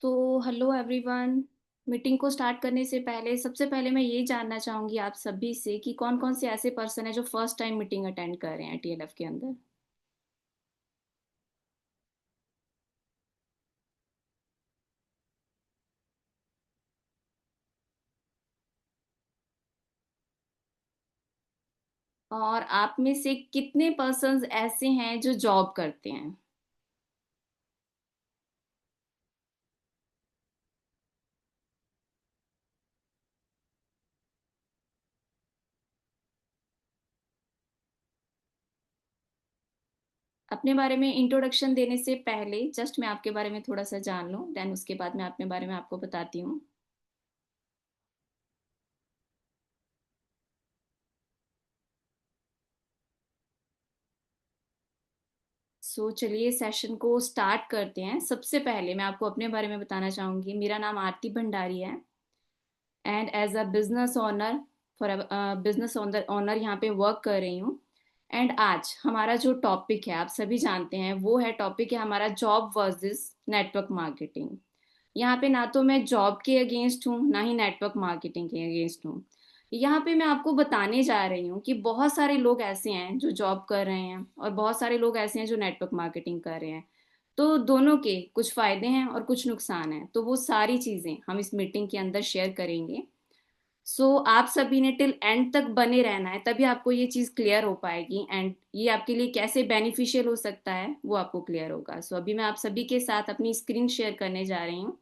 तो hello everyone. Meeting को start करने से पहले सबसे पहले मैं ये जानना चाहूँगी आप सभी से कि कौन कौन से ऐसे पर्सन है जो फर्स्ट टाइम मीटिंग अटेंड कर रहे हैं टीएलएफ के अंदर। और आप में से कितने पर्सन्स ऐसे हैं जो जॉब करते हैं। अपने बारे में इंट्रोडक्शन देने से पहले जस्ट मैं आपके बारे में थोड़ा सा जान लूँ, देन उसके बाद मैं अपने बारे में आपको बताती हूँ। सो चलिए सेशन को स्टार्ट करते हैं। सबसे पहले मैं आपको अपने बारे में बताना चाहूँगी। मेरा नाम आरती भंडारी है and as a business owner for business owner यहाँ पे वर्क कर रही हूँ। एंड आज हमारा जो टॉपिक है आप सभी जानते हैं, वो है टॉपिक है हमारा जॉब वर्सेस नेटवर्क मार्केटिंग। यहाँ पे ना तो मैं जॉब के अगेंस्ट हूँ ना ही नेटवर्क मार्केटिंग के अगेंस्ट हूँ। यहाँ पे मैं आपको बताने जा रही हूँ कि बहुत सारे लोग ऐसे हैं जो जॉब कर रहे हैं और बहुत सारे लोग ऐसे हैं जो नेटवर्क मार्केटिंग कर रहे हैं। तो दोनों के कुछ फायदे हैं और कुछ नुकसान हैं, तो वो सारी चीजें हम इस मीटिंग के अंदर शेयर करेंगे। आप सभी ने टिल एंड तक बने रहना है, तभी आपको ये चीज क्लियर हो पाएगी एंड ये आपके लिए कैसे बेनिफिशियल हो सकता है वो आपको क्लियर होगा। अभी मैं आप सभी के साथ अपनी स्क्रीन शेयर करने जा रही हूँ।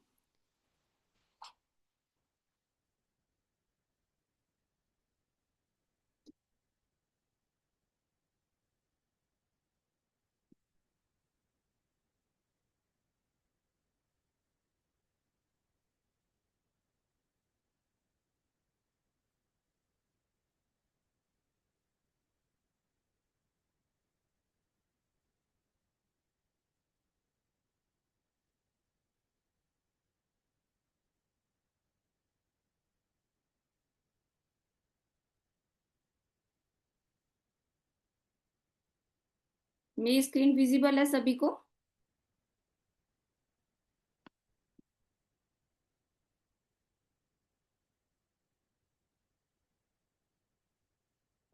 मेरी स्क्रीन विजिबल है सभी को?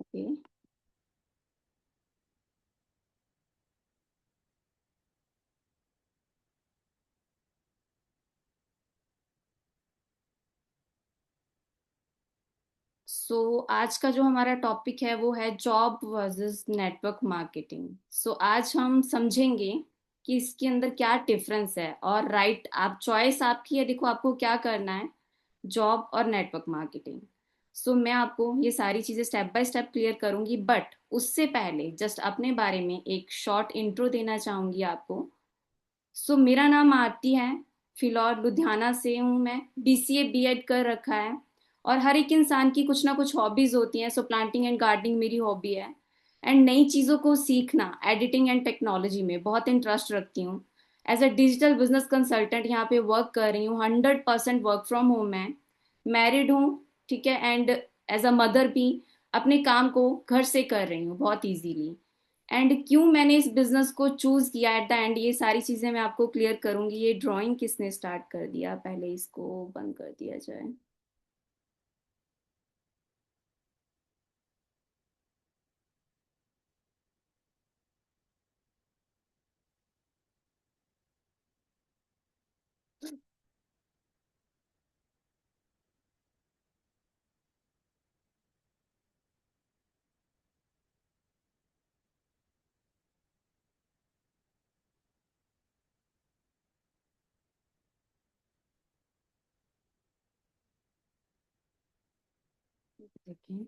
ओके। आज का जो हमारा टॉपिक है वो है जॉब वर्सेस नेटवर्क मार्केटिंग। आज हम समझेंगे कि इसके अंदर क्या डिफरेंस है और राइट आप चॉइस आपकी है, देखो आपको क्या करना है, जॉब और नेटवर्क मार्केटिंग। मैं आपको ये सारी चीजें स्टेप बाय स्टेप क्लियर करूंगी, बट उससे पहले जस्ट अपने बारे में एक शॉर्ट इंट्रो देना चाहूंगी आपको। मेरा नाम आरती है। फिलौर लुधियाना से हूँ मैं। बीसीए बीएड कर रखा है। और हर एक इंसान की कुछ ना कुछ हॉबीज होती हैं, प्लांटिंग एंड गार्डनिंग मेरी हॉबी है। एंड नई चीज़ों को सीखना, एडिटिंग एंड टेक्नोलॉजी में बहुत इंटरेस्ट रखती हूँ। As a digital business consultant यहाँ पे वर्क कर रही हूँ। 100% वर्क फ्रॉम होम है। मैरिड हूँ, ठीक है। एंड एज अ मदर भी अपने काम को घर से कर रही हूँ बहुत इजीली। एंड क्यों मैंने इस बिजनेस को चूज किया एट द एंड, ये सारी चीजें मैं आपको क्लियर करूंगी। ये ड्राइंग किसने स्टार्ट कर दिया, पहले इसको बंद कर दिया जाए। देखिए।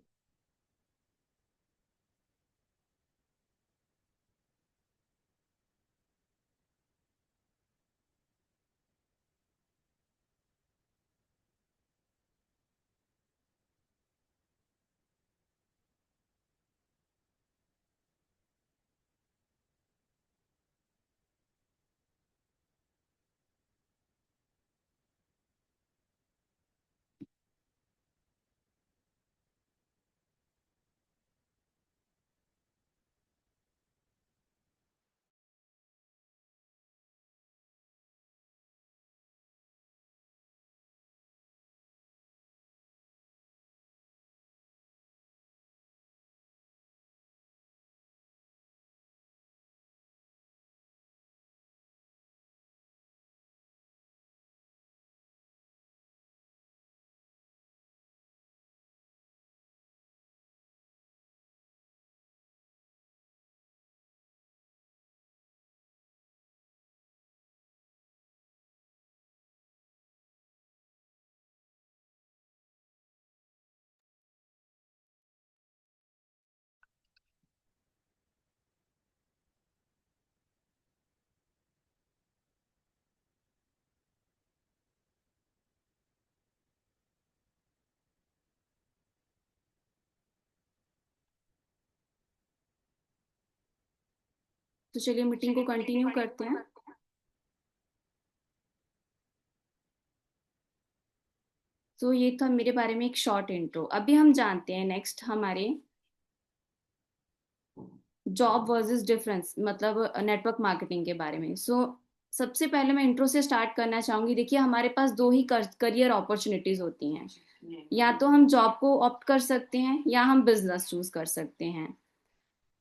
तो चलिए मीटिंग को कंटिन्यू करते हैं। तो ये था मेरे बारे में एक शॉर्ट इंट्रो। अभी हम जानते हैं नेक्स्ट हमारे जॉब वर्सेस डिफरेंस, मतलब नेटवर्क मार्केटिंग के बारे में। सबसे पहले मैं इंट्रो से स्टार्ट करना चाहूंगी। देखिए, हमारे पास दो ही करियर अपॉर्चुनिटीज होती हैं। या तो हम जॉब को ऑप्ट कर सकते हैं या हम बिजनेस चूज कर सकते हैं।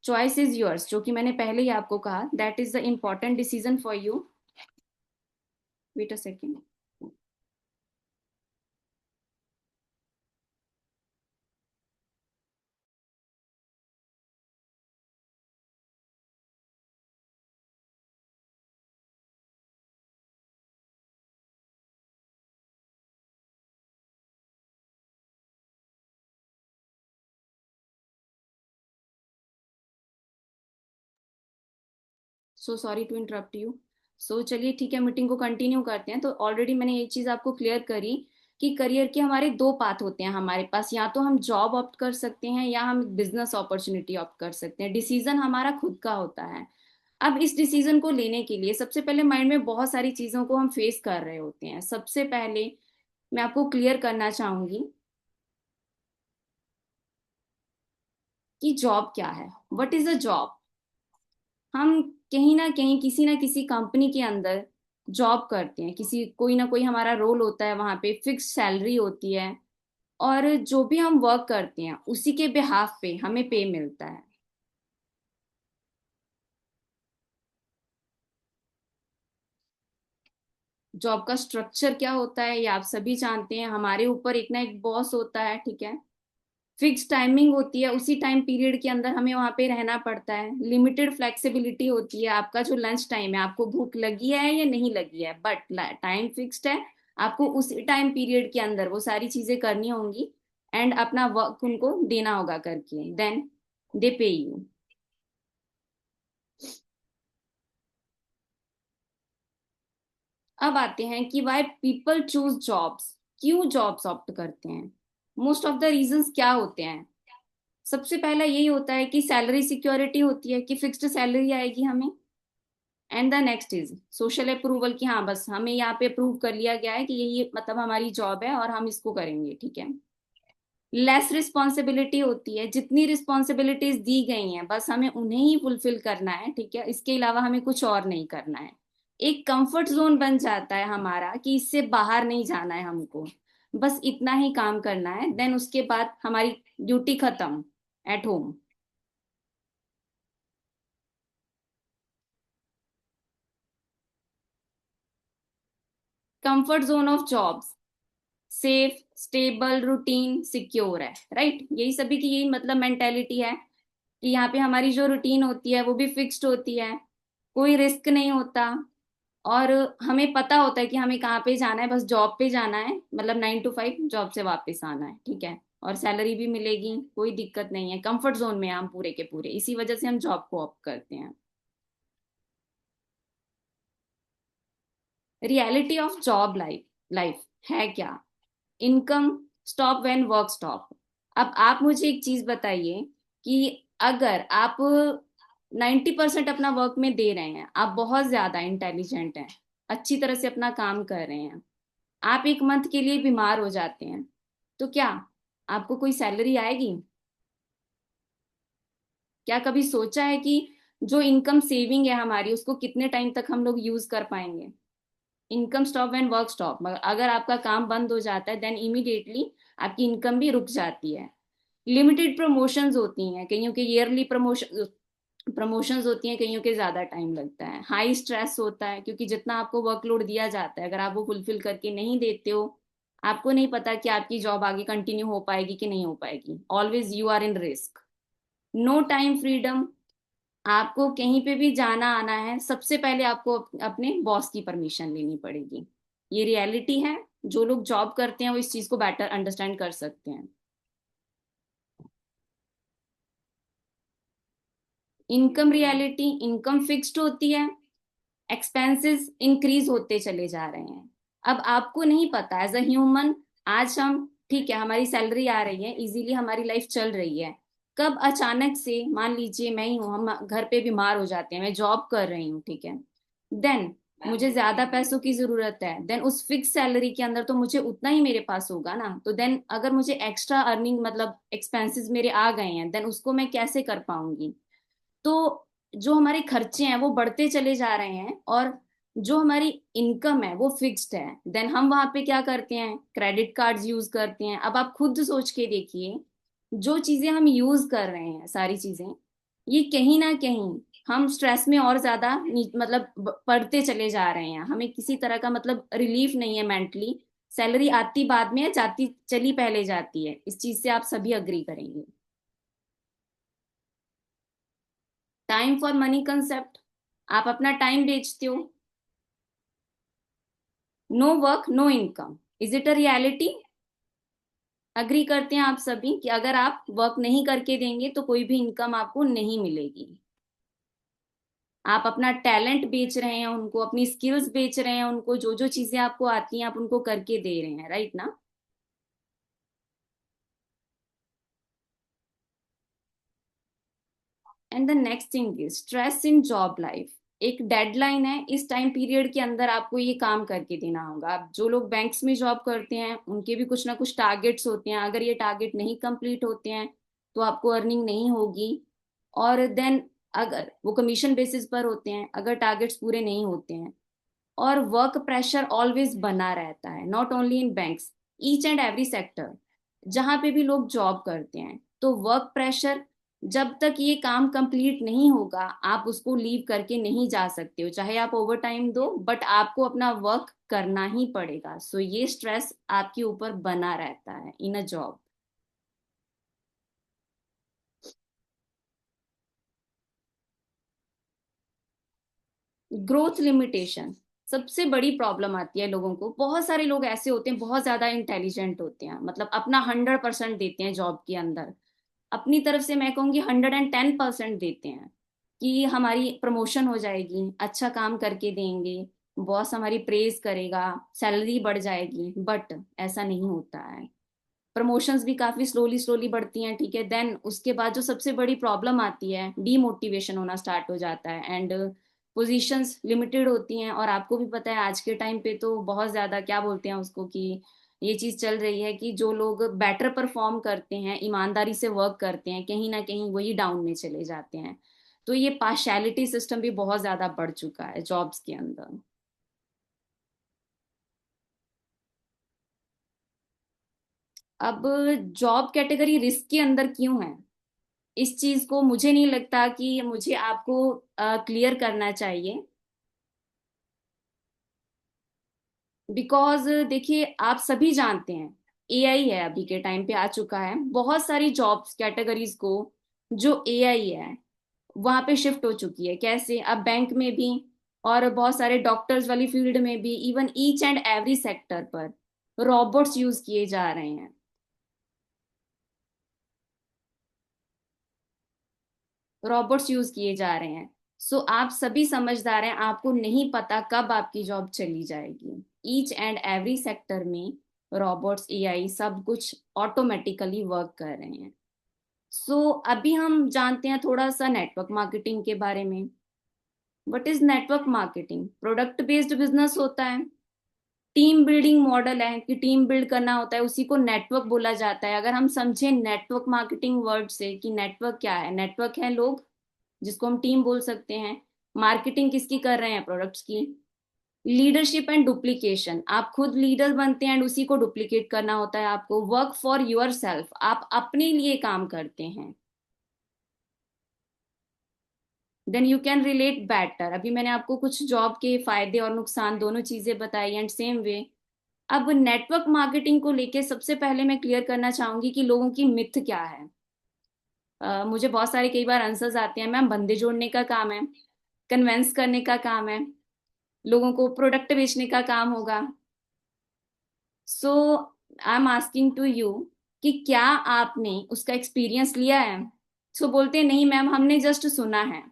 चॉइस इज योर्स, जो कि मैंने पहले ही आपको कहा, that is the important decision for you. Wait a second. So sorry to interrupt you. So चलिए ठीक है, मीटिंग को कंटिन्यू करते हैं। तो ऑलरेडी मैंने ये चीज आपको क्लियर करी कि करियर के हमारे दो पाथ होते हैं हमारे पास। या तो हम जॉब ऑप्ट कर सकते हैं या हम बिजनेस अपॉर्चुनिटी ऑप्ट कर सकते हैं। डिसीजन हमारा खुद का होता है। अब इस डिसीजन को लेने के लिए सबसे पहले माइंड में बहुत सारी चीजों को हम फेस कर रहे होते हैं। सबसे पहले मैं आपको क्लियर करना चाहूंगी कि जॉब क्या है। What is a job? हम कहीं ना किसी कंपनी के अंदर जॉब करते हैं। किसी कोई ना कोई हमारा रोल होता है, वहां पे फिक्स सैलरी होती है। और जो भी हम वर्क करते हैं उसी के बिहाफ पे हमें पे मिलता है। जॉब का स्ट्रक्चर क्या होता है ये आप सभी जानते हैं। हमारे ऊपर एक ना एक बॉस होता है, ठीक है। फिक्स टाइमिंग होती है, उसी टाइम पीरियड के अंदर हमें वहां पे रहना पड़ता है। लिमिटेड फ्लेक्सिबिलिटी होती है। आपका जो लंच टाइम है, आपको भूख लगी है या नहीं लगी है, बट टाइम फिक्स्ड है। आपको उसी टाइम पीरियड के अंदर वो सारी चीजें करनी होंगी एंड अपना वर्क उनको देना होगा करके, देन दे पे यू। अब आते हैं कि वाई पीपल चूज जॉब्स। क्यों जॉब्स ऑप्ट करते हैं? मोस्ट ऑफ द रीजंस क्या होते हैं? सबसे पहला यही होता है कि सैलरी सिक्योरिटी होती है, कि फिक्स्ड सैलरी आएगी हमें। And the next is social approval, कि हाँ बस हमें यहाँ पे अप्रूव कर लिया गया है कि यही मतलब हमारी जॉब है और हम इसको करेंगे, ठीक है। लेस रिस्पॉन्सिबिलिटी होती है। जितनी रिस्पॉन्सिबिलिटीज दी गई हैं बस हमें उन्हें ही फुलफिल करना है, ठीक है। इसके अलावा हमें कुछ और नहीं करना है। एक कंफर्ट जोन बन जाता है हमारा कि इससे बाहर नहीं जाना है हमको। बस इतना ही काम करना है, देन उसके बाद हमारी ड्यूटी खत्म at home. Comfort zone of jobs, safe stable routine secure है, राइट। यही सभी की यही मतलब मेंटेलिटी है कि यहाँ पे हमारी जो रूटीन होती है वो भी फिक्स्ड होती है। कोई रिस्क नहीं होता। और हमें पता होता है कि हमें कहाँ पे जाना है, बस जॉब पे जाना है, मतलब 9 to 5 जॉब से वापस आना है, ठीक है। और सैलरी भी मिलेगी, कोई दिक्कत नहीं है। कंफर्ट जोन में हैं हम पूरे के पूरे, इसी वजह से हम जॉब को ऑप्ट करते हैं। Reality of job life life है क्या? Income stop when work stop. अब आप मुझे एक चीज बताइए कि अगर आप 90% अपना वर्क में दे रहे हैं, आप बहुत ज्यादा इंटेलिजेंट हैं, अच्छी तरह से अपना काम कर रहे हैं, आप एक मंथ के लिए बीमार हो जाते हैं, तो क्या आपको कोई सैलरी आएगी? क्या कभी सोचा है कि जो इनकम सेविंग है हमारी, उसको कितने टाइम तक हम लोग यूज कर पाएंगे? Income stop when work stop, अगर आपका काम बंद हो जाता है देन इमीडिएटली आपकी इनकम भी रुक जाती है। लिमिटेड प्रमोशंस होती हैं, कईयों के ईयरली प्रमोशंस होती हैं, कईयों के ज्यादा टाइम लगता है। हाई स्ट्रेस होता है, क्योंकि जितना आपको वर्कलोड दिया जाता है अगर आप वो फुलफिल करके नहीं देते हो, आपको नहीं पता कि आपकी जॉब आगे कंटिन्यू हो पाएगी कि नहीं हो पाएगी। Always you are in risk. No time freedom. आपको कहीं पे भी जाना आना है, सबसे पहले आपको अपने बॉस की परमिशन लेनी पड़ेगी। ये रियलिटी है। जो लोग जॉब करते हैं वो इस चीज को बेटर अंडरस्टैंड कर सकते हैं। इनकम रियलिटी, इनकम फिक्स्ड होती है, एक्सपेंसेस इंक्रीज होते चले जा रहे हैं। अब आपको नहीं पता एज अ ह्यूमन, आज हम ठीक है, हमारी सैलरी आ रही है, इजीली हमारी लाइफ चल रही है। कब अचानक से मान लीजिए मैं ही हूँ, हम घर पे बीमार हो जाते हैं, मैं जॉब कर रही हूँ, ठीक है, देन मुझे ज्यादा पैसों की जरूरत है, देन उस फिक्स सैलरी के अंदर तो मुझे उतना ही मेरे पास होगा ना, तो देन अगर मुझे एक्स्ट्रा अर्निंग मतलब एक्सपेंसेस मेरे आ गए हैं, देन उसको मैं कैसे कर पाऊंगी। तो जो हमारे खर्चे हैं वो बढ़ते चले जा रहे हैं, और जो हमारी इनकम है वो फिक्स्ड है, देन हम वहां पे क्या करते हैं, क्रेडिट कार्ड्स यूज करते हैं। अब आप खुद सोच के देखिए, जो चीजें हम यूज कर रहे हैं सारी चीजें, ये कहीं ना कहीं हम स्ट्रेस में और ज्यादा मतलब पड़ते चले जा रहे हैं, हमें किसी तरह का मतलब रिलीफ नहीं है मेंटली। सैलरी आती बाद में है, जाती चली पहले जाती है, इस चीज से आप सभी अग्री करेंगे। टाइम फॉर मनी कंसेप्ट, आप अपना टाइम बेचते हो। No work no income, is it a reality? Agree करते हैं आप सभी कि अगर आप वर्क नहीं करके देंगे तो कोई भी इनकम आपको नहीं मिलेगी। आप अपना टैलेंट बेच रहे हैं उनको, अपनी स्किल्स बेच रहे हैं उनको, जो जो चीजें आपको आती हैं आप उनको करके दे रहे हैं, राइट ना। And the next thing is stress in job life. एक डेडलाइन है, इस टाइम पीरियड के अंदर आपको ये काम करके देना होगा। अब जो लोग बैंक्स में जॉब करते हैं उनके भी कुछ ना कुछ टारगेट्स होते हैं, अगर ये टारगेट नहीं कंप्लीट होते हैं तो आपको अर्निंग नहीं होगी। और देन अगर वो कमीशन बेसिस पर होते हैं, अगर टारगेट्स पूरे नहीं होते हैं, और वर्क प्रेशर ऑलवेज बना रहता है, not only in banks, each and every sector जहां पे भी लोग जॉब करते हैं, तो वर्क प्रेशर, जब तक ये काम कंप्लीट नहीं होगा आप उसको लीव करके नहीं जा सकते हो, चाहे आप ओवर टाइम दो बट आपको अपना वर्क करना ही पड़ेगा। सो ये स्ट्रेस आपके ऊपर बना रहता है इन अ जॉब। ग्रोथ लिमिटेशन सबसे बड़ी प्रॉब्लम आती है लोगों को। बहुत सारे लोग ऐसे होते हैं, बहुत ज्यादा इंटेलिजेंट होते हैं, मतलब अपना 100% देते हैं जॉब के अंदर, अपनी तरफ से मैं कहूंगी 110% देते हैं कि हमारी प्रमोशन हो जाएगी, अच्छा काम करके देंगे, बॉस हमारी प्रेज करेगा, सैलरी बढ़ जाएगी, बट ऐसा नहीं होता है। प्रमोशंस भी काफी स्लोली स्लोली बढ़ती हैं, ठीक है, देन उसके बाद जो सबसे बड़ी प्रॉब्लम आती है, डीमोटिवेशन होना स्टार्ट हो जाता है, एंड पोजीशंस लिमिटेड होती हैं। और आपको भी पता है आज के टाइम पे तो बहुत ज्यादा क्या बोलते हैं उसको, कि ये चीज चल रही है कि जो लोग बेटर परफॉर्म करते हैं, ईमानदारी से वर्क करते हैं, कहीं ना कहीं वही डाउन में चले जाते हैं। तो ये पार्शियलिटी सिस्टम भी बहुत ज्यादा बढ़ चुका है जॉब्स के अंदर। अब जॉब कैटेगरी रिस्क के अंदर क्यों है, इस चीज को मुझे नहीं लगता कि मुझे आपको क्लियर करना चाहिए। बिकॉज देखिए आप सभी जानते हैं, एआई है अभी के टाइम पे आ चुका है, बहुत सारी जॉब्स कैटेगरीज को जो एआई है वहां पे शिफ्ट हो चुकी है। कैसे, अब बैंक में भी, और बहुत सारे डॉक्टर्स वाली फील्ड में भी, even each and every sector पर रोबोट्स यूज किए जा रहे हैं। रोबोट्स यूज किए जा रहे हैं। सो आप सभी समझदार हैं, आपको नहीं पता कब आपकी जॉब चली जाएगी। ईच एंड एवरी सेक्टर में रोबोट्स, एआई सब कुछ ऑटोमेटिकली वर्क कर रहे हैं। सो अभी हम जानते हैं थोड़ा सा नेटवर्क मार्केटिंग के बारे में। What is network marketing? Product based business होता है, टीम बिल्डिंग मॉडल है कि टीम बिल्ड करना होता है, उसी को नेटवर्क बोला जाता है। अगर हम समझे नेटवर्क मार्केटिंग वर्ड से कि नेटवर्क क्या है, नेटवर्क है लोग जिसको हम टीम बोल सकते हैं। मार्केटिंग किसकी कर रहे हैं? प्रोडक्ट्स की। लीडरशिप एंड डुप्लीकेशन, आप खुद लीडर बनते हैं एंड उसी को डुप्लीकेट करना होता है आपको। वर्क फॉर योर सेल्फ, आप अपने लिए काम करते हैं, then you can relate better. अभी मैंने आपको कुछ जॉब के फायदे और नुकसान दोनों चीजें बताई, एंड सेम वे अब नेटवर्क मार्केटिंग को लेके सबसे पहले मैं क्लियर करना चाहूंगी कि लोगों की मिथ क्या है। मुझे बहुत सारे कई बार आंसर्स आते हैं, मैम बंदे जोड़ने का काम है, कन्वेंस करने का काम है, लोगों को प्रोडक्ट बेचने का काम होगा। So I am asking to you कि क्या आपने उसका एक्सपीरियंस लिया है? सो बोलते हैं नहीं मैम हमने जस्ट सुना है।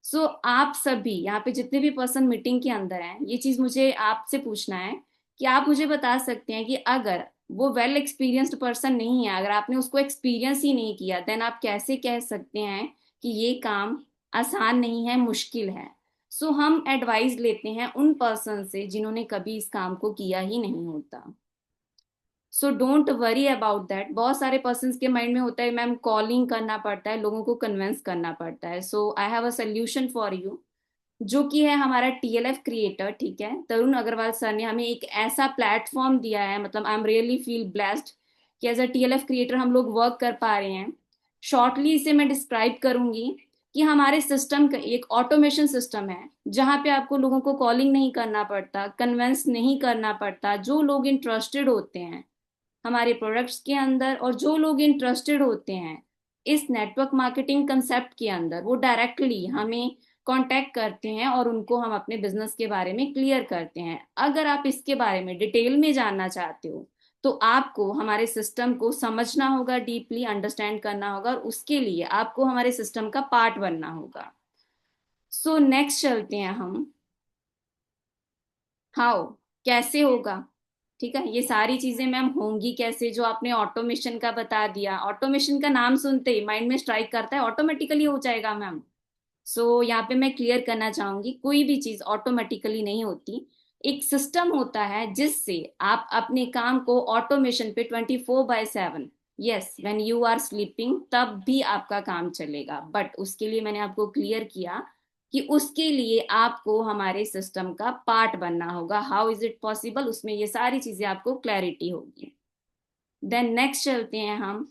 सो आप सभी यहाँ पे जितने भी पर्सन मीटिंग के अंदर हैं, ये चीज मुझे आपसे पूछना है कि आप मुझे बता सकते हैं कि अगर वो वेल एक्सपीरियंस्ड पर्सन नहीं है, अगर आपने उसको एक्सपीरियंस ही नहीं किया, देन आप कैसे कह सकते हैं कि ये काम आसान नहीं है, मुश्किल है। सो हम एडवाइस लेते हैं उन पर्सन से जिन्होंने कभी इस काम को किया ही नहीं होता। So don't worry about that. बहुत सारे पर्सन के माइंड में होता है मैम कॉलिंग करना पड़ता है, लोगों को कन्विंस करना पड़ता है। So I have a solution for you, जो कि है हमारा टीएलएफ क्रिएटर। ठीक है, तरुण अग्रवाल सर ने हमें एक ऐसा प्लेटफॉर्म दिया है, मतलब I am really feel blessed कि एज अ टीएलएफ क्रिएटर हम लोग वर्क कर पा रहे हैं। शॉर्टली इसे मैं डिस्क्राइब करूंगी कि हमारे सिस्टम का एक ऑटोमेशन सिस्टम है, जहां पे आपको लोगों को कॉलिंग नहीं करना पड़ता, कन्विंस नहीं करना पड़ता। जो लोग इंटरेस्टेड होते हैं हमारे प्रोडक्ट्स के अंदर, और जो लोग इंटरेस्टेड होते हैं इस नेटवर्क मार्केटिंग कंसेप्ट के अंदर, वो डायरेक्टली हमें कांटेक्ट करते हैं और उनको हम अपने बिजनेस के बारे में क्लियर करते हैं। अगर आप इसके बारे में डिटेल में जानना चाहते हो तो आपको हमारे सिस्टम को समझना होगा, डीपली अंडरस्टैंड करना होगा, और उसके लिए आपको हमारे सिस्टम का पार्ट बनना होगा। सो नेक्स्ट चलते हैं हम, हाउ, कैसे होगा। ठीक है, ये सारी चीजें मैम होंगी कैसे, जो आपने ऑटोमेशन का बता दिया, ऑटोमेशन का नाम सुनते ही माइंड में स्ट्राइक करता है ऑटोमेटिकली हो जाएगा मैम। सो यहाँ पे मैं क्लियर करना चाहूंगी, कोई भी चीज ऑटोमेटिकली नहीं होती। एक सिस्टम होता है जिससे आप अपने काम को ऑटोमेशन पे 24/7, yes when you are sleeping तब भी आपका काम चलेगा। बट उसके लिए मैंने आपको क्लियर किया कि उसके लिए आपको हमारे सिस्टम का पार्ट बनना होगा। हाउ इज इट पॉसिबल, उसमें ये सारी चीजें आपको क्लैरिटी होगी। देन नेक्स्ट चलते हैं हम,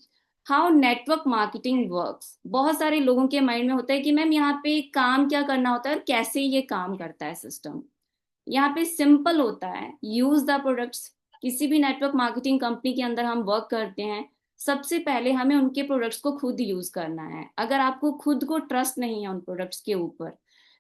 हाउ नेटवर्क मार्केटिंग वर्क्स। बहुत सारे लोगों के माइंड में होता है कि मैम यहाँ पे काम क्या करना होता है और कैसे ये काम करता है सिस्टम। यहाँ पे सिंपल होता है, यूज द प्रोडक्ट्स। किसी भी नेटवर्क मार्केटिंग कंपनी के अंदर हम वर्क करते हैं, सबसे पहले हमें उनके प्रोडक्ट्स को खुद यूज करना है। अगर आपको खुद को ट्रस्ट नहीं है उन प्रोडक्ट्स के ऊपर,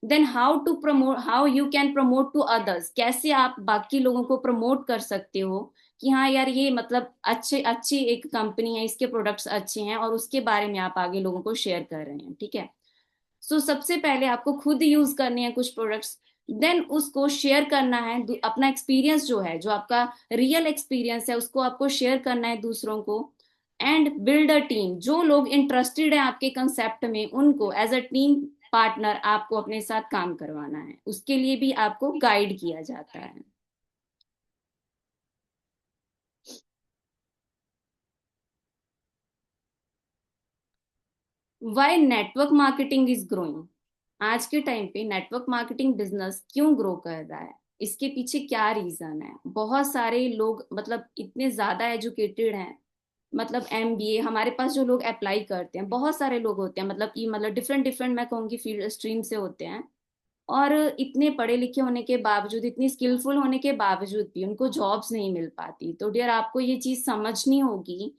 then how to promote, how you can promote to others, कैसे आप बाकी लोगों को प्रमोट कर सकते हो कि हाँ यार ये मतलब अच्छे अच्छी एक कंपनी है, इसके प्रोडक्ट्स अच्छे हैं, और उसके बारे में आप आगे लोगों को शेयर कर रहे हैं। ठीक है, सो सबसे पहले आपको खुद यूज करने हैं कुछ प्रोडक्ट्स, देन उसको शेयर करना है। अपना एक्सपीरियंस जो है, जो आपका रियल एक्सपीरियंस है, उसको आपको शेयर करना है दूसरों को। एंड बिल्ड अ टीम, जो लोग इंटरेस्टेड है आपके कंसेप्ट में उनको एज अ टीम पार्टनर आपको अपने साथ काम करवाना है, उसके लिए भी आपको गाइड किया जाता है। Why network marketing is growing. आज के टाइम पे नेटवर्क मार्केटिंग बिजनेस क्यों ग्रो कर रहा है, इसके पीछे क्या रीजन है। बहुत सारे लोग मतलब इतने ज्यादा एजुकेटेड हैं, मतलब एमबीए हमारे पास जो लोग अप्लाई करते हैं, बहुत सारे लोग होते हैं, मतलब कि मतलब डिफरेंट डिफरेंट मैं कहूँगी फील्ड स्ट्रीम से होते हैं। और इतने पढ़े लिखे होने के बावजूद, इतनी स्किलफुल होने के बावजूद भी उनको जॉब्स नहीं मिल पाती। तो डियर आपको ये चीज समझनी होगी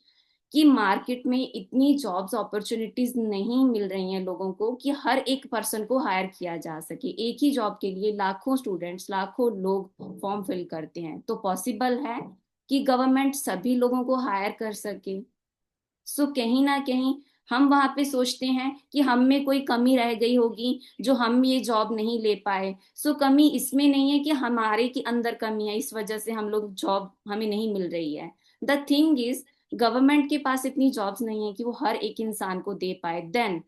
कि मार्केट में इतनी जॉब्स अपॉर्चुनिटीज नहीं मिल रही हैं लोगों को कि हर एक पर्सन को हायर किया जा सके। एक ही जॉब के लिए लाखों स्टूडेंट्स, लाखों लोग फॉर्म फिल करते हैं, तो पॉसिबल है कि गवर्नमेंट सभी लोगों को हायर कर सके। सो कहीं ना कहीं हम वहां पे सोचते हैं कि हम में कोई कमी रह गई होगी जो हम ये जॉब नहीं ले पाए। सो कमी इसमें नहीं है कि हमारे के अंदर कमी है, इस वजह से हम लोग जॉब हमें नहीं मिल रही है। द थिंग इज, गवर्नमेंट के पास इतनी जॉब्स नहीं है कि वो हर एक इंसान को दे पाए। देन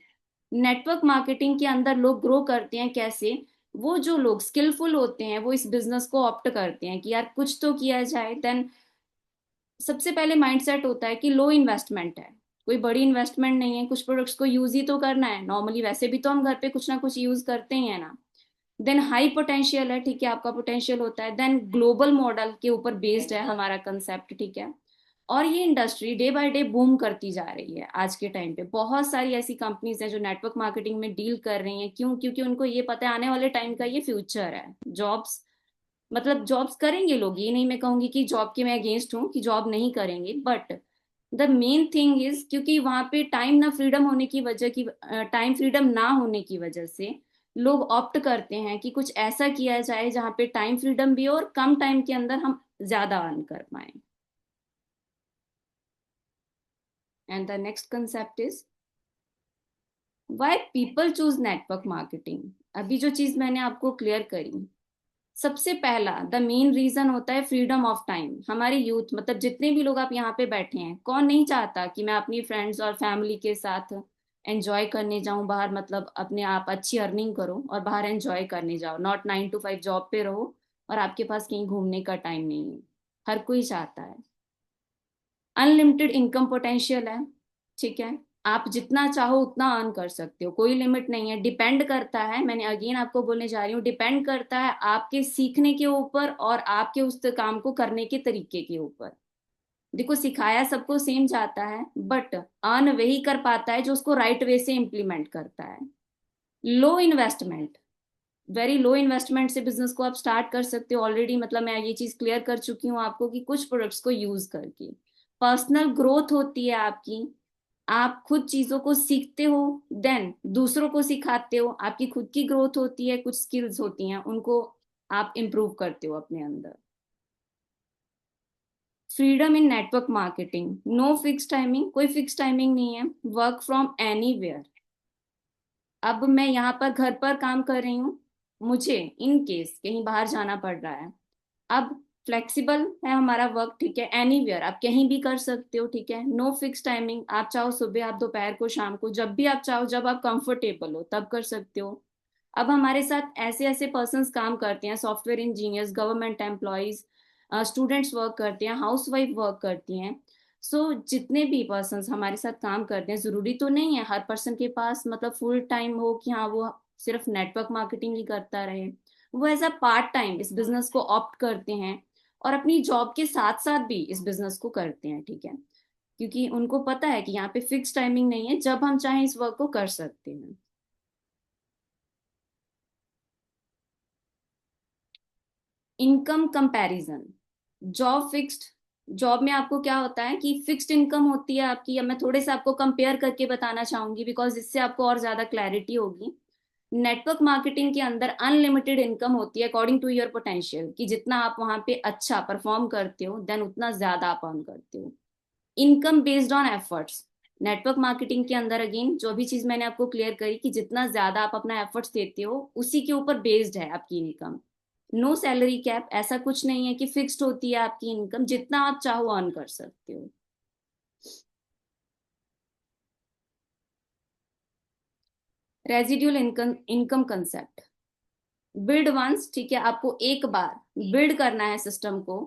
नेटवर्क मार्केटिंग के अंदर लोग ग्रो करते हैं कैसे, वो जो लोग स्किलफुल होते हैं वो इस बिजनेस को ऑप्ट करते हैं कि यार कुछ तो किया जाए। देन सबसे पहले माइंडसेट होता है कि लो इन्वेस्टमेंट है, कोई बड़ी इन्वेस्टमेंट नहीं है, कुछ प्रोडक्ट्स को यूज ही तो करना है, नॉर्मली वैसे भी तो हम घर पे कुछ ना कुछ यूज करते ही है ना। देन हाई पोटेंशियल है, ठीक है, आपका पोटेंशियल होता है। देन ग्लोबल मॉडल के ऊपर बेस्ड है हमारा कंसेप्ट। ठीक है, और ये industry day by day boom करती जा रही है। आज के टाइम पे बहुत सारी ऐसी कंपनीज हैं जो नेटवर्क मार्केटिंग में डील कर रही हैं। क्यों? क्योंकि उनको ये पता है आने वाले टाइम का ये फ्यूचर है। जॉब्स मतलब जॉब्स करेंगे लोग, ये नहीं मैं कहूंगी कि जॉब के मैं अगेंस्ट हूँ कि जॉब नहीं करेंगे, but the main thing is क्योंकि वहां पे टाइम ना फ्रीडम होने की वजह की, टाइम फ्रीडम ना होने की वजह से लोग ऑप्ट करते हैं कि कुछ ऐसा किया जाए जहाँ पे टाइम फ्रीडम भी हो और कम टाइम के अंदर हम ज्यादा अर्न कर पाए। And the next concept is why people choose network marketing. अभी जो चीज मैंने आपको क्लियर करी, सबसे पहला द मेन रीजन होता है फ्रीडम ऑफ टाइम। हमारे यूथ मतलब जितने भी लोग आप यहाँ पे बैठे हैं, कौन नहीं चाहता कि मैं अपनी फ्रेंड्स और फैमिली के साथ एंजॉय करने जाऊं बाहर, मतलब अपने आप अच्छी अर्निंग करो और बाहर एंजॉय करने जाओ, नॉट 9 to 5 जॉब पे रहो और आपके पास कहीं घूमने का टाइम नहीं है। हर कोई चाहता है। अनलिमिटेड इनकम पोटेंशियल है, ठीक है। आप जितना चाहो उतना अर्न कर सकते हो, कोई लिमिट नहीं है। डिपेंड करता है, मैंने अगेन आपको बोलने जा रही हूँ, डिपेंड करता है आपके सीखने के ऊपर और आपके उस काम को करने के तरीके के ऊपर। देखो, सिखाया सबको सेम जाता है, बट अर्न वही कर पाता है जो उसको राइट वे से इम्प्लीमेंट करता है। लो इन्वेस्टमेंट, वेरी लो इन्वेस्टमेंट से बिजनेस को आप स्टार्ट कर सकते हो ऑलरेडी। मतलब मैं ये चीज क्लियर कर चुकी हूँ आपको कि कुछ प्रोडक्ट्स को यूज करके पर्सनल ग्रोथ होती है आपकी। आप खुद चीजों को सीखते हो, देन दूसरों को सिखाते हो, आपकी खुद की ग्रोथ होती है, कुछ स्किल्स होती हैं उनको आप इम्प्रूव करते हो अपने अंदर। Freedom in network marketing, no fix timing, कोई फिक्स टाइमिंग नहीं है। Work from anywhere. अब मैं यहाँ पर घर पर काम कर रही हूँ, मुझे इन केस कहीं बाहर जाना पड़ रहा है, अब फ्लेक्सिबल है हमारा वर्क, ठीक है। एनीवेयर आप कहीं भी कर सकते हो, ठीक है। नो फिक्स टाइमिंग, आप चाहो सुबह, आप दोपहर को, शाम को, जब भी आप चाहो, जब आप कंफर्टेबल हो तब कर सकते हो। अब हमारे साथ ऐसे ऐसे पर्सन्स काम करते हैं, software engineers, government employees, students work करते हैं, हाउस वाइफ वर्क करती हैं। सो जितने भी पर्सन्स हमारे साथ काम करते हैं, जरूरी तो नहीं है हर पर्सन के पास मतलब फुल टाइम हो कि हाँ वो सिर्फ नेटवर्क मार्केटिंग ही करता रहे। वो एज अ पार्ट टाइम इस बिजनेस को ऑप्ट करते हैं और अपनी जॉब के साथ साथ भी इस बिजनेस को करते हैं, ठीक है। क्योंकि उनको पता है कि यहाँ पे फिक्स टाइमिंग नहीं है, जब हम चाहें इस वर्क को कर सकते हैं। Income comparison, job fixed, job में आपको क्या होता है कि फिक्स्ड इनकम होती है आपकी। अब मैं थोड़े से आपको कंपेयर करके बताना चाहूंगी बिकॉज इससे आपको और ज्यादा क्लैरिटी होगी। नेटवर्क मार्केटिंग के अंदर अनलिमिटेड इनकम होती है अकॉर्डिंग टू योर पोटेंशियल, कि जितना आप वहां पे अच्छा परफॉर्म करते हो देन उतना ज्यादा आप अर्न करते हो। Income based on efforts, network marketing के अंदर अगेन जो भी चीज मैंने आपको क्लियर करी कि जितना ज्यादा आप अपना एफर्ट्स देते हो उसी के ऊपर बेस्ड है आपकी इनकम। नो सैलरी कैप, ऐसा कुछ नहीं है कि फिक्स्ड होती है आपकी इनकम, जितना आप चाहो अर्न कर सकते हो। Residual income, income concept, build once, ठीक है। आपको एक बार बिल्ड करना है सिस्टम को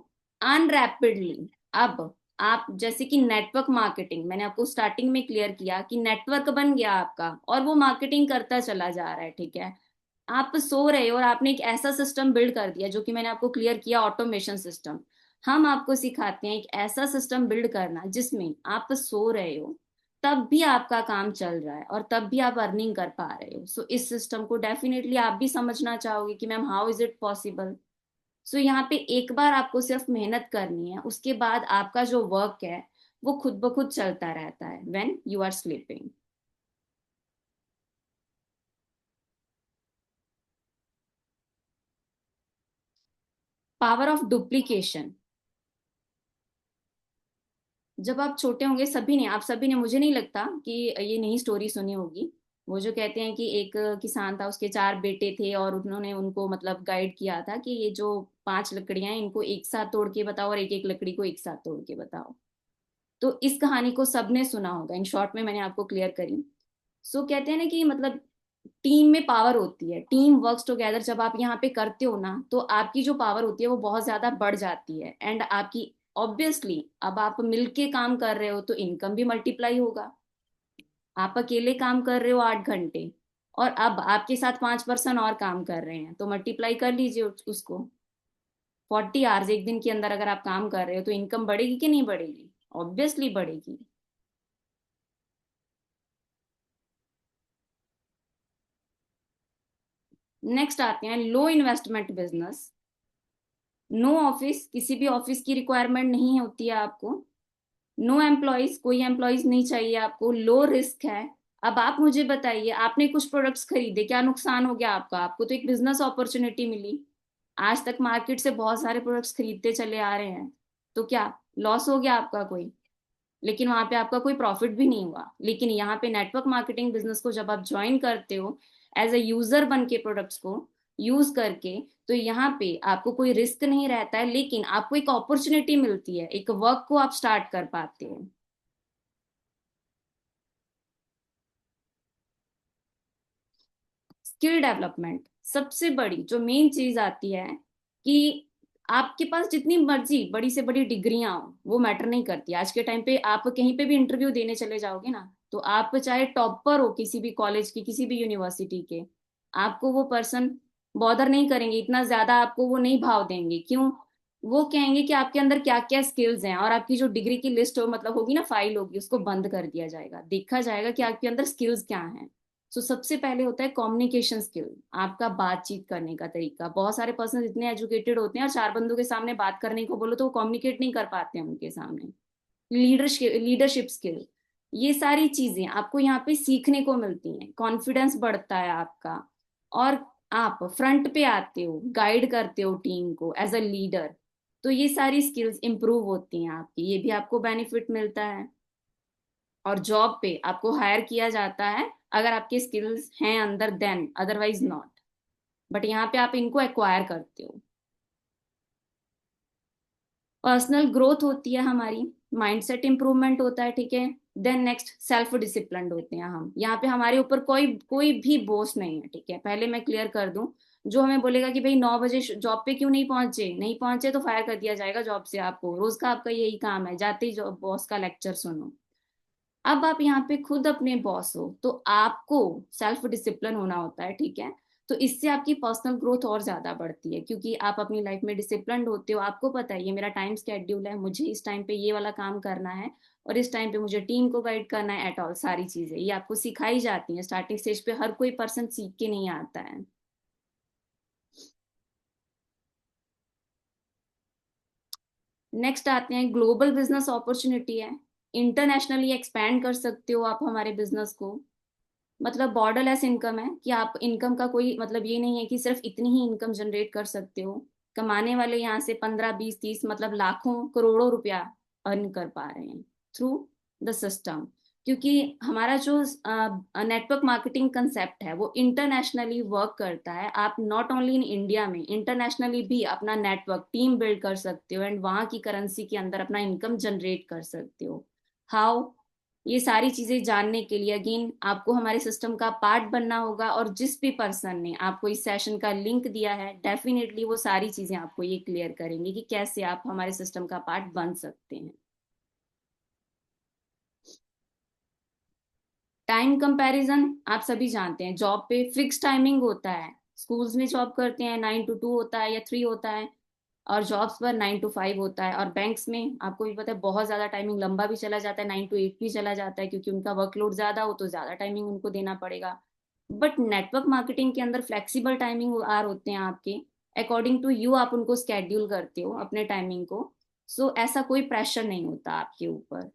अनरैपिडली। अब आप जैसे कि नेटवर्क मार्केटिंग, मैंने आपको स्टार्टिंग में क्लियर किया कि नेटवर्क बन गया आपका और वो मार्केटिंग करता चला जा रहा है, ठीक है। आप सो रहे हो और आपने एक ऐसा सिस्टम बिल्ड कर दिया जो कि मैंने आपको क्लियर किया, ऑटोमेशन सिस्टम। हम आपको सिखाते हैं एक ऐसा सिस्टम बिल्ड करना जिसमें आप सो रहे हो तब भी आपका काम चल रहा है और तब भी आप अर्निंग कर पा रहे हो। सो इस सिस्टम को डेफिनेटली आप भी समझना चाहोगे कि ma'am how is it possible. So यहाँ पे एक बार आपको सिर्फ मेहनत करनी है, उसके बाद आपका जो वर्क है वो खुद ब खुद चलता रहता है when you are sleeping. Power of duplication, जब आप छोटे होंगे, सभी ने, आप सभी ने, मुझे नहीं लगता कि ये नई स्टोरी सुनी होगी। वो जो कहते हैं कि एक किसान था, उसके 4 बेटे थे और उन्होंने उनको मतलब गाइड किया था कि ये जो 5 लकड़ियां हैं इनको एक साथ तोड़ के बताओ और एक एक लकड़ी को एक साथ तोड़ के बताओ। तो इस कहानी को सबने सुना होगा, इन शॉर्ट में मैंने आपको क्लियर करी। सो कहते हैं ना कि मतलब टीम में पावर होती है, टीम वर्क्स टुगेदर, जब आप यहाँ पे करते हो ना तो आपकी जो पावर होती है वो बहुत ज्यादा बढ़ जाती है एंड आपकी ऑब्वियसली अब आप मिलके काम कर रहे हो तो इनकम भी मल्टीप्लाई होगा। आप अकेले काम कर रहे हो 8 घंटे और अब आपके साथ 5 पर्सन और काम कर रहे हैं, तो मल्टीप्लाई कर लीजिए उसको। 40 आवर्स एक दिन के अंदर अगर आप काम कर रहे हो तो इनकम बढ़ेगी कि नहीं बढ़ेगी? ऑब्वियसली बढ़ेगी। नेक्स्ट आते हैं लो इन्वेस्टमेंट बिजनेस। नो ऑफिस, किसी भी ऑफिस की रिक्वायरमेंट नहीं होती है आपको। नो एम्प्लॉयज, कोई एम्प्लॉयज नहीं चाहिए आपको। लो रिस्क है। अब आप मुझे बताइए, आपने कुछ प्रोडक्ट्स खरीदे, क्या नुकसान हो गया आपका? आपको तो एक बिजनेस अपॉर्चुनिटी मिली। आज तक मार्केट से बहुत सारे प्रोडक्ट्स खरीदते चले आ रहे हैं, तो क्या लॉस हो गया आपका कोई? लेकिन वहां पे आपका कोई प्रॉफिट भी नहीं हुआ। लेकिन यहाँ पे नेटवर्क मार्केटिंग बिजनेस को जब आप ज्वाइन करते हो एज अ यूजर बन के प्रोडक्ट्स को, यूज करके, तो यहाँ पे आपको कोई रिस्क नहीं रहता है, लेकिन आपको एक अपॉर्चुनिटी मिलती है, एक वर्क को आप स्टार्ट कर पाते हो। स्किल डेवलपमेंट सबसे बड़ी जो मेन चीज आती है कि आपके पास जितनी मर्जी बड़ी से बड़ी डिग्रियां हो, वो मैटर नहीं करती। आज के टाइम पे आप कहीं पे भी इंटरव्यू देने चले जाओगे ना, तो आप चाहे टॉपर हो किसी भी कॉलेज की, किसी भी यूनिवर्सिटी के, आपको वो पर्सन बॉदर नहीं करेंगे, इतना ज्यादा आपको वो नहीं भाव देंगे। क्यों? वो कहेंगे कि आपके अंदर क्या क्या स्किल्स हैं, और आपकी जो डिग्री की लिस्ट हो, मतलब होगी ना, फाइल होगी, उसको बंद कर दिया जाएगा, देखा जाएगा कि आपके अंदर स्किल्स क्या हैं। सो सबसे पहले होता है कम्युनिकेशन स्किल, आपका बातचीत करने का तरीका। बहुत सारे पर्सन इतने एजुकेटेड होते हैं और चार बंदों के सामने बात करने को बोलो तो वो कम्युनिकेट नहीं कर पाते हैं उनके सामने। लीडरशिप लीडरशिप स्किल, ये सारी चीजें आपको यहाँ पे सीखने को मिलती हैं, कॉन्फिडेंस बढ़ता है आपका, और आप फ्रंट पे आते हो, गाइड करते हो टीम को एज अ लीडर। तो ये सारी स्किल्स इंप्रूव होती हैं आपकी, ये भी आपको बेनिफिट मिलता है। और जॉब पे आपको हायर किया जाता है अगर आपके स्किल्स हैं अंदर, देन अदरवाइज नॉट। बट यहाँ पे आप इनको एक्वायर करते हो। पर्सनल ग्रोथ होती है हमारी, माइंडसेट इंप्रूवमेंट होता है, ठीक है। देन नेक्स्ट सेल्फ डिसिप्लिन्ड होते हैं हम, यहाँ पे हमारे ऊपर कोई कोई भी बोझ नहीं है, ठीक है। पहले मैं क्लियर कर दूं, जो हमें बोलेगा कि भाई 9 बजे जॉब पे क्यों नहीं पहुंचे तो फायर कर दिया जाएगा जॉब से, आपको रोज का आपका यही काम है, जाते ही जॉब बॉस का लेक्चर सुनो। अब आप यहाँ पे खुद अपने बॉस हो, तो आपको सेल्फ डिसिप्लिन होना होता है, ठीक है। तो इससे आपकी पर्सनल ग्रोथ और ज्यादा बढ़ती है, क्योंकि आप अपनी लाइफ में डिसिप्लिन्ड होते हो, आपको पता है ये मेरा टाइम स्केड्यूल है, मुझे इस टाइम पे ये वाला काम करना है, और इस टाइम पे मुझे टीम को गाइड करना है, एट ऑल सारी चीजें ये आपको सिखाई जाती हैं। स्टार्टिंग स्टेज पे हर कोई पर्सन सीख के नहीं आता है। नेक्स्ट आते हैं ग्लोबल बिजनेस अपॉर्चुनिटी है, इंटरनेशनली एक्सपैंड कर सकते हो आप हमारे बिजनेस को। मतलब बॉर्डरलेस इनकम है, कि आप इनकम का कोई मतलब ये नहीं है कि सिर्फ इतनी ही इनकम जनरेट कर सकते हो। कमाने वाले यहाँ से 15 20 30 मतलब लाखों करोड़ों रुपया अर्न कर पा रहे हैं थ्रू द सिस्टम। क्योंकि हमारा जो नेटवर्क मार्केटिंग कंसेप्ट है वो इंटरनेशनली वर्क करता है। आप नॉट ओनली इन इंडिया में, इंटरनेशनली भी अपना नेटवर्क टीम बिल्ड कर सकते हो, एंड वहाँ की करेंसी के अंदर अपना इनकम जनरेट कर सकते हो। हाउ? ये सारी चीजें जानने के लिए अगेन आपको हमारे सिस्टम का पार्ट बनना होगा, और जिस भी पर्सन ने आपको इस सेशन का लिंक दिया है, डेफिनेटली वो सारी चीजें आपको ये क्लियर करेंगे कि कैसे आप हमारे सिस्टम का पार्ट बन सकते हैं। टाइम कंपैरिजन, आप सभी जानते हैं जॉब पे फिक्स टाइमिंग होता है। स्कूल्स में जॉब करते हैं 9 to 2 होता है या 3 होता है, और जॉब्स पर 9 to 5 होता है। और बैंक्स में आपको भी पता है बहुत ज्यादा टाइमिंग लंबा भी चला जाता है, 9 to 8 भी चला जाता है, क्योंकि उनका वर्कलोड ज्यादा हो तो ज्यादा टाइमिंग उनको देना पड़ेगा। बट नेटवर्क मार्केटिंग के अंदर फ्लेक्सिबल टाइमिंग आर होते हैं आपके, अकॉर्डिंग टू यू आप उनको स्केड्यूल करते हो अपने टाइमिंग को। सो ऐसा कोई प्रेशर नहीं होता आपके ऊपर।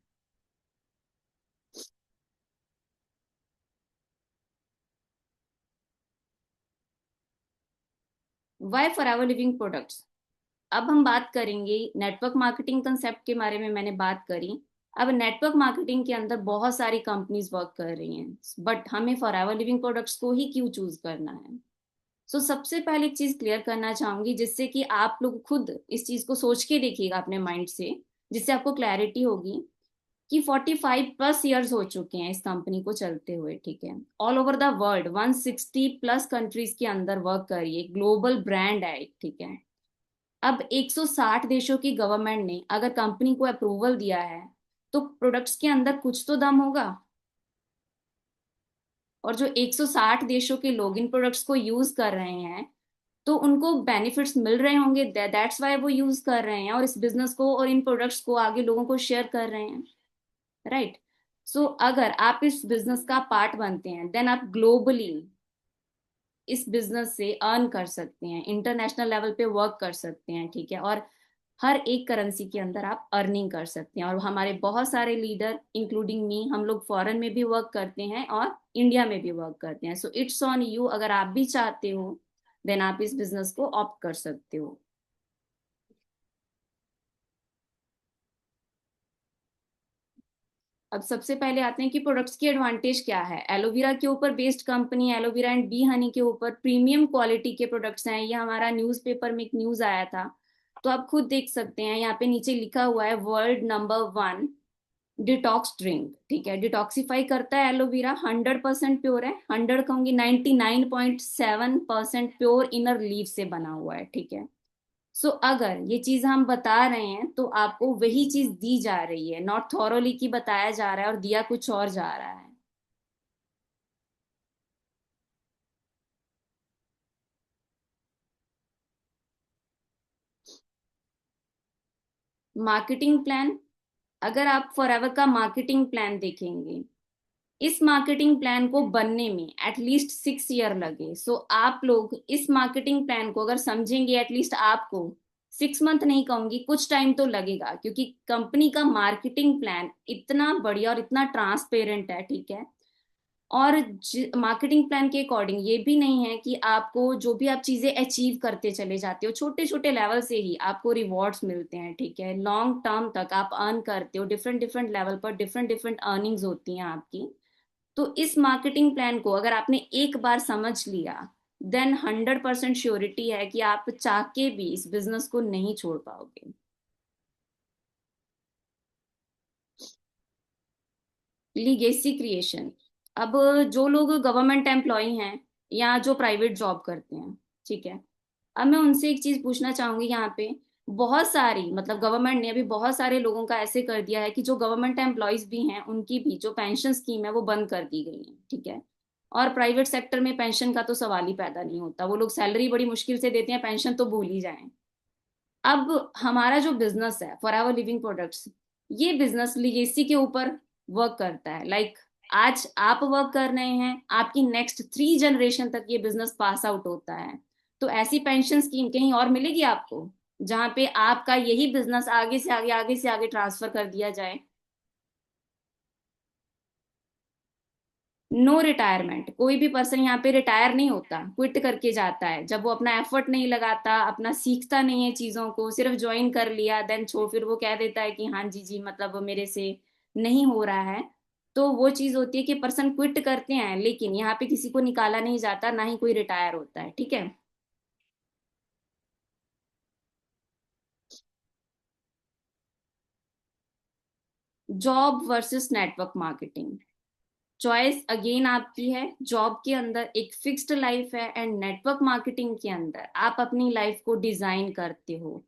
Why Forever Living Products, अब हम बात करेंगे नेटवर्क मार्केटिंग कंसेप्ट के बारे में, मैंने बात करी। अब नेटवर्क मार्केटिंग के अंदर बहुत सारी कंपनीज वर्क कर रही हैं, बट हमें फॉर एवर लिविंग प्रोडक्ट्स को ही क्यों चूज करना है? सो सबसे पहले एक चीज क्लियर करना चाहूंगी, जिससे कि आप लोग खुद इस चीज को सोच के देखिएगा अपने माइंड से, जिससे आपको क्लैरिटी होगी कि 45+ ईयर्स हो चुके हैं इस कंपनी को चलते हुए, ठीक है। All over the world 160+ countries के अंदर वर्क करिए, ग्लोबल ब्रांड है, ठीक है। अब 160 देशों की गवर्नमेंट ने अगर कंपनी को अप्रूवल दिया है, तो प्रोडक्ट्स के अंदर कुछ तो दम होगा। और जो 160 देशों के लोग इन प्रोडक्ट्स को यूज कर रहे हैं, तो उनको बेनिफिट्स मिल रहे होंगे, दैट्स वाई वो यूज कर रहे हैं, और इस बिजनेस को और इन प्रोडक्ट्स को आगे लोगों को शेयर कर रहे हैं, राइट। सो अगर आप इस बिजनेस का पार्ट बनते हैं, देन आप ग्लोबली इस बिजनेस से अर्न कर सकते हैं, इंटरनेशनल लेवल पे वर्क कर सकते हैं, ठीक है। और हर एक करेंसी के अंदर आप अर्निंग कर सकते हैं। और हमारे बहुत सारे लीडर इंक्लूडिंग मी, हम लोग फॉरेन में भी वर्क करते हैं और इंडिया में भी वर्क करते हैं। सो इट्स ऑन यू, अगर आप भी चाहते हो देन आप इस बिजनेस को ऑप्ट कर सकते हो। अब सबसे पहले आते हैं कि प्रोडक्ट्स की एडवांटेज क्या है। एलोवेरा के ऊपर based company aloe vera and B Honey के ऊपर प्रीमियम क्वालिटी के प्रोडक्ट्स हैं। ये हमारा न्यूज़पेपर में एक न्यूज आया था, तो आप खुद देख सकते हैं। यहाँ पे नीचे लिखा हुआ है world number one detox drink. ठीक है, डिटॉक्सिफाई करता है एलोवेरा, 100% प्योर है, 100 कहूंगी 99.7% प्योर इनर लीफ से बना हुआ है। ठीक है, सो अगर ये चीज हम बता रहे हैं तो आपको वही चीज दी जा रही है, नॉट थॉरोली की बताया जा रहा है और दिया कुछ और जा रहा है। मार्केटिंग प्लान, अगर आप फॉरएवर का मार्केटिंग प्लान देखेंगे, इस मार्केटिंग प्लान को बनने में एटलीस्ट 6 ईयर लगे। सो आप लोग इस मार्केटिंग प्लान को अगर समझेंगे, एटलीस्ट आपको 6 मंथ नहीं कहूंगी, कुछ टाइम तो लगेगा, क्योंकि कंपनी का मार्केटिंग प्लान इतना बढ़िया और इतना ट्रांसपेरेंट है। ठीक है, और मार्केटिंग प्लान के अकॉर्डिंग ये भी नहीं है कि आपको जो भी आप चीजें अचीव करते चले जाते हो, छोटे छोटे लेवल से ही आपको रिवॉर्ड्स मिलते हैं। ठीक है, लॉन्ग टर्म तक आप अर्न करते हो, डिफरेंट डिफरेंट लेवल पर डिफरेंट डिफरेंट अर्निंग्स होती हैं आपकी। तो इस मार्केटिंग प्लान को अगर आपने एक बार समझ लिया, देन 100% श्योरिटी है कि आप चाह के भी इस बिजनेस को नहीं छोड़ पाओगे। लीगेसी क्रिएशन, अब जो लोग गवर्नमेंट एम्प्लॉय हैं या जो प्राइवेट जॉब करते हैं, ठीक है, अब मैं उनसे एक चीज पूछना चाहूंगी यहाँ पे। बहुत सारी मतलब गवर्नमेंट ने अभी बहुत सारे लोगों का ऐसे कर दिया है कि जो गवर्नमेंट एम्प्लॉयज भी हैं उनकी भी जो पेंशन स्कीम है वो बंद कर दी गई है। ठीक है, और प्राइवेट सेक्टर में पेंशन का तो सवाल ही पैदा नहीं होता, वो लोग सैलरी बड़ी मुश्किल से देते हैं, पेंशन तो भूल ही जाएं। अब हमारा जो बिजनेस है फॉर एवर लिविंग प्रोडक्ट्स, ये बिजनेस लीगेसी के ऊपर वर्क करता है। लाइक आज आप वर्क कर रहे हैं, आपकी नेक्स्ट 3 जनरेशन तक ये बिजनेस पास आउट होता है। तो ऐसी पेंशन स्कीम कहीं और मिलेगी आपको जहां पे आपका यही बिजनेस आगे से आगे ट्रांसफर कर दिया जाए? नो रिटायरमेंट, कोई भी पर्सन यहाँ पे रिटायर नहीं होता, क्विट करके जाता है जब वो अपना एफर्ट नहीं लगाता, अपना सीखता नहीं है चीजों को, सिर्फ ज्वाइन कर लिया देन छोड़, फिर वो कह देता है कि हाँ जी जी मतलब मेरे से नहीं हो रहा है। तो वो चीज होती है कि पर्सन क्विट करते हैं, लेकिन यहाँ पे किसी को निकाला नहीं जाता, ना ही कोई रिटायर होता है। ठीक है, job versus network marketing, choice again आपकी है। जॉब के अंदर एक फिक्स्ड लाइफ है एंड नेटवर्क मार्केटिंग के अंदर आप अपनी लाइफ को डिजाइन करते हो।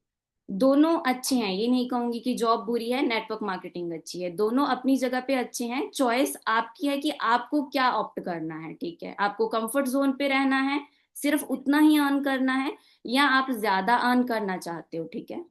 दोनों अच्छे हैं, ये नहीं कहूंगी कि जॉब बुरी है नेटवर्क मार्केटिंग अच्छी है, दोनों अपनी जगह पे अच्छे हैं। चॉइस आपकी है कि आपको क्या ऑप्ट करना है। ठीक है, आपको कंफर्ट जोन पे रहना है, सिर्फ उतना ही अर्न करना है, या आप ज्यादा अर्न करना चाहते हो। ठीक है,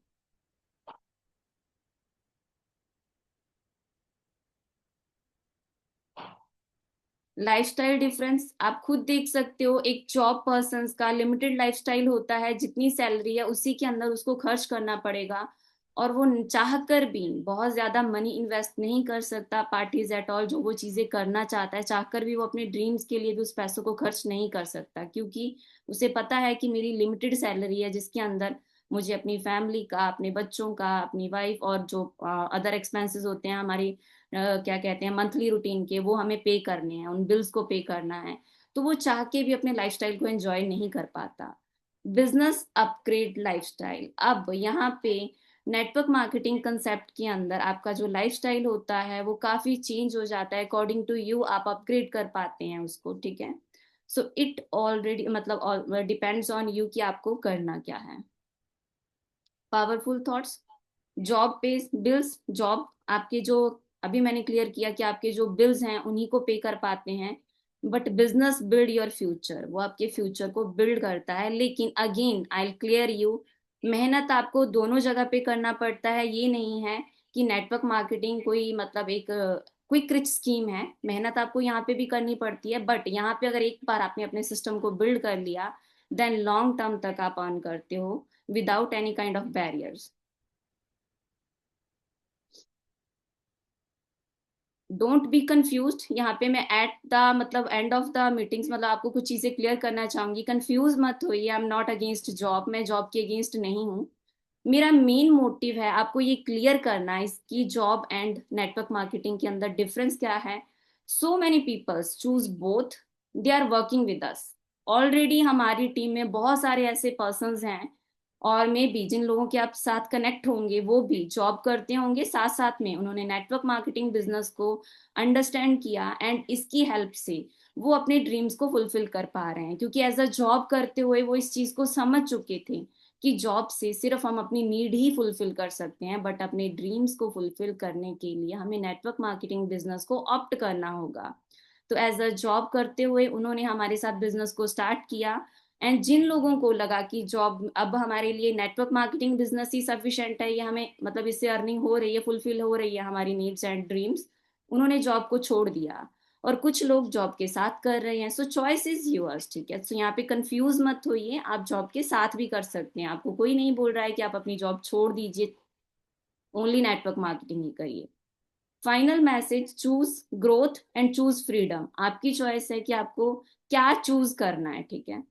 लाइफस्टाइल डिफरेंस आप खुद देख सकते हो। एक जॉब पर्सन का लिमिटेड लाइफस्टाइल होता है, जितनी सैलरी है उसी के अंदर उसको खर्च करना पड़ेगा, और वो चाह कर भी बहुत ज्यादा मनी इन्वेस्ट नहीं कर सकता पार्टीज एट ऑल। जो वो चीजें करना चाहता है चाह कर भी वो अपने ड्रीम्स के लिए भी उस पैसों को खर्च नहीं कर सकता, क्योंकि उसे पता है कि मेरी लिमिटेड सैलरी है जिसके अंदर मुझे अपनी फैमिली का, अपने बच्चों का, अपनी वाइफ और जो अदर एक्सपेंसेस होते हैं हमारी क्या कहते हैं मंथली रूटीन के, वो हमें पे करने हैं, उन बिल्स को पे करना है। तो वो चाह के भी अपने लाइफस्टाइल को एंजॉय नहीं कर पाता। बिजनेस अपग्रेड लाइफस्टाइल, अब यहाँ पे नेटवर्क मार्केटिंग कंसेप्ट के अंदर आपका जो लाइफस्टाइल होता है वो काफी चेंज हो जाता है अकॉर्डिंग टू यू, आप अपग्रेड कर पाते हैं उसको। ठीक है, सो इट ऑलरेडी मतलब डिपेंड्स ऑन यू कि आपको करना क्या है। पावरफुल थॉट्स, जॉब पे बिल्स, जॉब आपके जो, अभी मैंने क्लियर किया कि आपके जो बिल्स हैं उन्हीं को पे कर पाते हैं, but business build your future, वो आपके फ्यूचर को बिल्ड करता है। लेकिन अगेन आई क्लियर यू, मेहनत आपको दोनों जगह पे करना पड़ता है। ये नहीं है कि नेटवर्क मार्केटिंग कोई मतलब एक क्विक रिच स्कीम है, मेहनत आपको यहाँ पे भी करनी पड़ती है, बट यहाँ पे अगर एक बार आपने अपने सिस्टम को बिल्ड कर लिया, देन लॉन्ग टर्म तक आप अर्न करते हो without any kind of barriers. Don't be confuse, यहाँ पे मैं एट द मतलब एंड ऑफ द मीटिंग्स मतलब आपको कुछ चीजें क्लियर करना चाहूंगी। कंफ्यूज मत होइए, I am not against job, मैं जॉब के अगेंस्ट नहीं हूँ। मेरा मेन मोटिव है आपको ये क्लियर करना इसकी जॉब एंड नेटवर्क मार्केटिंग के अंदर डिफरेंस क्या है। So many peoples choose both, they are working with us. Already हमारी टीम में बहुत सारे ऐसे पर्सन्स हैं, और मे बी जिन लोगों के आप साथ कनेक्ट होंगे वो भी जॉब करते होंगे, साथ साथ में उन्होंने नेटवर्क मार्केटिंग बिजनेस को अंडरस्टैंड किया एंड इसकी हेल्प से वो अपने ड्रीम्स को फुलफिल कर पा रहे हैं, क्योंकि एज अ जॉब करते हुए वो इस चीज को समझ चुके थे कि जॉब से सिर्फ हम अपनी नीड ही फुलफिल कर सकते हैं, बट अपने ड्रीम्स को फुलफिल करने के लिए हमें नेटवर्क मार्केटिंग बिजनेस को ऑप्ट करना होगा। तो एज अ जॉब करते हुए उन्होंने हमारे साथ बिजनेस को स्टार्ट किया। एंड जिन लोगों को लगा कि जॉब अब हमारे लिए नेटवर्क मार्केटिंग बिजनेस ही सफिशिएंट है, ये हमें मतलब इससे अर्निंग हो रही है, फुलफिल हो रही है हमारी नीड्स एंड ड्रीम्स, उन्होंने जॉब को छोड़ दिया। और कुछ लोग जॉब के साथ कर रहे हैं। सो चॉइस इज यूअर्स, ठीक है। सो यहाँ पे कंफ्यूज मत होइए, आप जॉब के साथ भी कर सकते हैं, आपको कोई नहीं बोल रहा है कि आप अपनी जॉब छोड़ दीजिए, ओनली नेटवर्क मार्केटिंग ही करिए। Final message, choose growth and choose freedom. आपकी चॉइस है कि आपको क्या चूज करना है, ठीक है।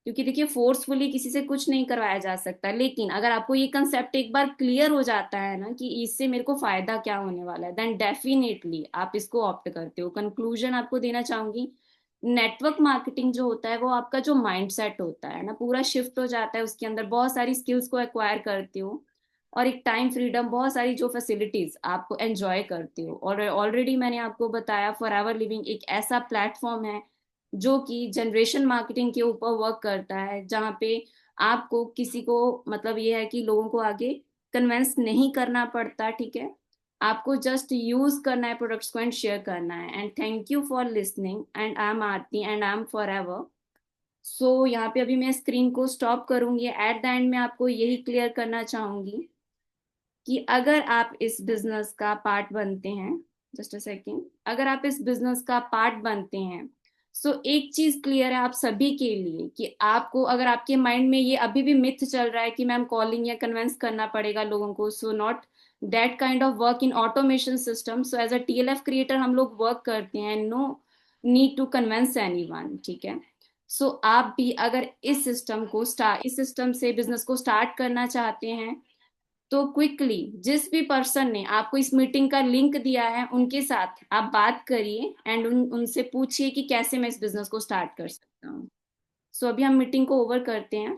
क्योंकि देखिए फोर्सफुली किसी से कुछ नहीं करवाया जा सकता, लेकिन अगर आपको ये कंसेप्ट एक बार क्लियर हो जाता है ना कि इससे मेरे को फायदा क्या होने वाला है, देन डेफिनेटली आप इसको ऑप्ट करते हो। कंक्लूजन आपको देना चाहूंगी, नेटवर्क मार्केटिंग जो होता है वो आपका जो माइंडसेट होता है ना पूरा शिफ्ट हो जाता है, उसके अंदर बहुत सारी स्किल्स को एक्वायर करते हो, और एक टाइम फ्रीडम, बहुत सारी जो फैसिलिटीज आपको एंजॉय करते हो। और ऑलरेडी मैंने आपको बताया फॉर एवर लिविंग एक ऐसा प्लेटफॉर्म है जो कि जनरेशन मार्केटिंग के ऊपर वर्क करता है, जहाँ पे आपको किसी को मतलब ये है कि लोगों को आगे कन्वेंस नहीं करना पड़ता, ठीक है। आपको जस्ट यूज करना है प्रोडक्ट्स को एंड शेयर करना है। And thank you for listening and I am Aarti and I am forever. So यहाँ पे अभी मैं स्क्रीन को स्टॉप करूंगी। एट द एंड में आपको यही क्लियर करना चाहूंगी कि अगर आप इस बिजनेस का पार्ट बनते हैं, जस्ट अ सेकेंड, अगर आप इस बिजनेस का पार्ट बनते हैं, सो एक चीज क्लियर है आप सभी के लिए कि आपको, अगर आपके माइंड में ये अभी भी मिथ चल रहा है कि मैम कॉलिंग या कन्विंस करना पड़ेगा लोगों को, so not that kind of work in automation system. So as a TLF creator हम लोग वर्क करते हैं, no need to convince anyone, ठीक है। सो आप भी अगर इस सिस्टम से बिजनेस को स्टार्ट करना चाहते हैं, तो क्विकली जिस भी पर्सन ने आपको इस मीटिंग का लिंक दिया है उनके साथ आप बात करिए एंड उनसे पूछिए कि कैसे मैं इस बिजनेस को स्टार्ट कर सकता हूँ। सो अभी हम मीटिंग को ओवर करते हैं।